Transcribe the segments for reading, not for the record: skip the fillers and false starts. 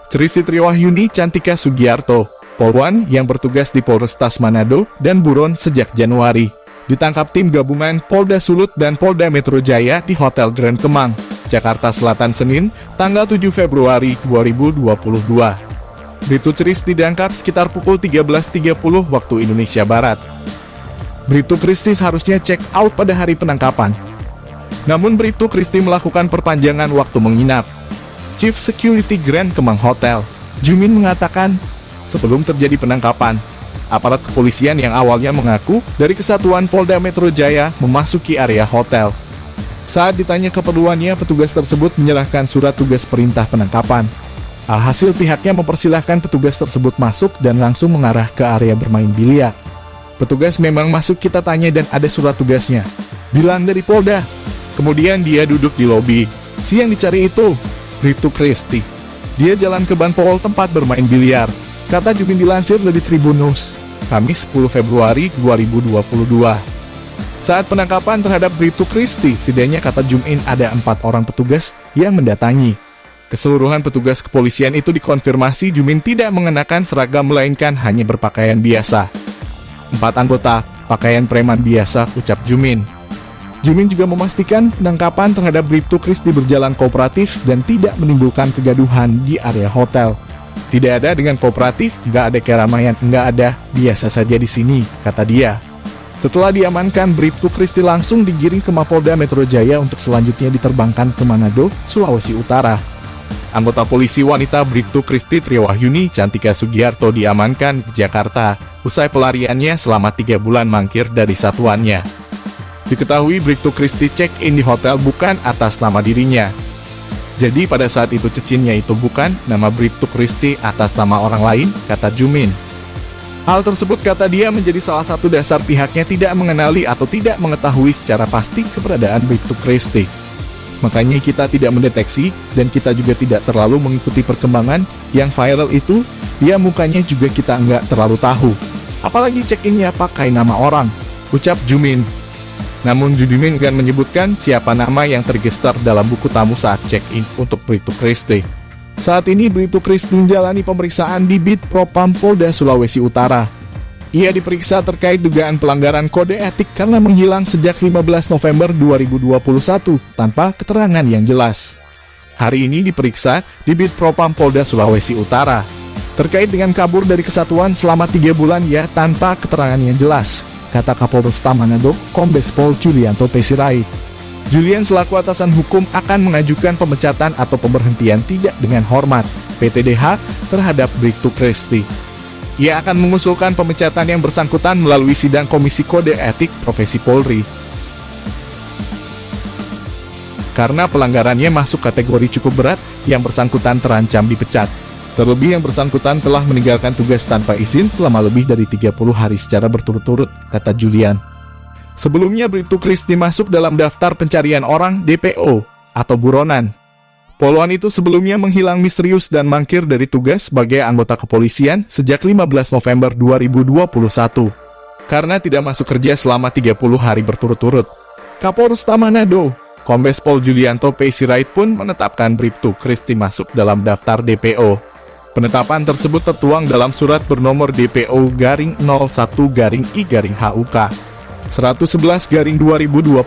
Tristi Triwahyuni Cantika Sugiarto, Polwan yang bertugas di Polrestas Manado dan Buron sejak Januari, ditangkap tim gabungan Polda Sulut dan Polda Metro Jaya di Hotel Grand Kemang, Jakarta Selatan Senin, tanggal 7 Februari 2022. Bribtu Tristi ditangkap sekitar pukul 13.30 waktu Indonesia Barat. Bribtu Tristi seharusnya check out pada hari penangkapan. Namun Bribtu Tristi melakukan perpanjangan waktu menginap. Chief Security Grand Kemang Hotel, Jumin mengatakan, sebelum terjadi penangkapan, aparat kepolisian yang awalnya mengaku dari Kesatuan Polda Metro Jaya memasuki area hotel. Saat ditanya keperluannya, petugas tersebut menyerahkan surat tugas perintah penangkapan. Alhasil pihaknya mempersilahkan petugas tersebut masuk dan langsung mengarah ke area bermain biliar. Petugas memang masuk, kita tanya dan ada surat tugasnya. Bilang dari Polda. Kemudian dia duduk di lobi. Si yang dicari itu Bribtu Tristi. Dia jalan ke Banpol tempat bermain biliar, kata Jumin dilansir dari Tribunnews, Kamis 10 Februari 2022. Saat penangkapan terhadap Bribtu Tristi, setidaknya kata Jumin ada 4 orang petugas yang mendatangi. Keseluruhan petugas kepolisian itu dikonfirmasi Jumin tidak mengenakan seragam melainkan hanya berpakaian biasa. 4 anggota, pakaian preman biasa, ucap Jumin. Jumin juga memastikan penangkapan terhadap Bribtu Tristi berjalan kooperatif dan tidak menimbulkan kegaduhan di area hotel. Tidak ada dengan kooperatif, nggak ada keramaian, nggak ada, biasa saja di sini, kata dia. Setelah diamankan, Bribtu Tristi langsung digiring ke Mapolda Metro Jaya untuk selanjutnya diterbangkan ke Manado, Sulawesi Utara. Anggota polisi wanita Bribtu Tristi Triwahyuni Cantika Sugiarto diamankan ke Jakarta, usai pelariannya selama 3 bulan mangkir dari satuannya. Diketahui Bribtu Tristi check-in di hotel bukan atas nama dirinya. Jadi pada saat itu cecinnya itu bukan nama Bribtu Tristi atas nama orang lain, kata Jumin. Hal tersebut, kata dia, menjadi salah satu dasar pihaknya tidak mengenali atau tidak mengetahui secara pasti keberadaan Bribtu Tristi. Makanya kita tidak mendeteksi dan kita juga tidak terlalu mengikuti perkembangan yang viral itu, dia mukanya juga kita nggak terlalu tahu. Apalagi check-innya pakai nama orang, ucap Jumin. Namun Jumin akan menyebutkan siapa nama yang terregister dalam buku tamu saat check-in untuk Bribtu Tristi. Saat ini Bribtu Tristi menjalani pemeriksaan di Bid Propam Polda Sulawesi Utara. Ia diperiksa terkait dugaan pelanggaran kode etik karena menghilang sejak 15 November 2021 tanpa keterangan yang jelas. Hari ini diperiksa di Bid Propam Polda Sulawesi Utara terkait dengan kabur dari kesatuan selama 3 bulan ya tanpa keterangan yang jelas, kata Kapolresta Manado, Kombes Pol Julianto P. Sirait. Julian selaku atasan hukum akan mengajukan pemecatan atau pemberhentian tidak dengan hormat (PTDH) terhadap Bribtu Tristi. Ia akan mengusulkan pemecatan yang bersangkutan melalui sidang Komisi Kode Etik Profesi Polri. Karena pelanggarannya masuk kategori cukup berat, yang bersangkutan terancam dipecat. Terlebih yang bersangkutan telah meninggalkan tugas tanpa izin selama lebih dari 30 hari secara berturut-turut, kata Julian. Sebelumnya Bribtu Tristi masuk dalam daftar pencarian orang DPO atau buronan. Polwan itu sebelumnya menghilang misterius dan mangkir dari tugas sebagai anggota kepolisian sejak 15 November 2021 karena tidak masuk kerja selama 30 hari berturut-turut. Kapolresta Manado, Kombes Pol Julianto P. Sirait pun menetapkan Bribtu Tristi masuk dalam daftar DPO. Penetapan tersebut tertuang dalam surat bernomor DPO /01 I/HUK 111/2022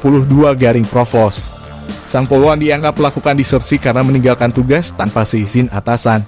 Sang Polwan dianggap melakukan disersi karena meninggalkan tugas tanpa seizin atasan.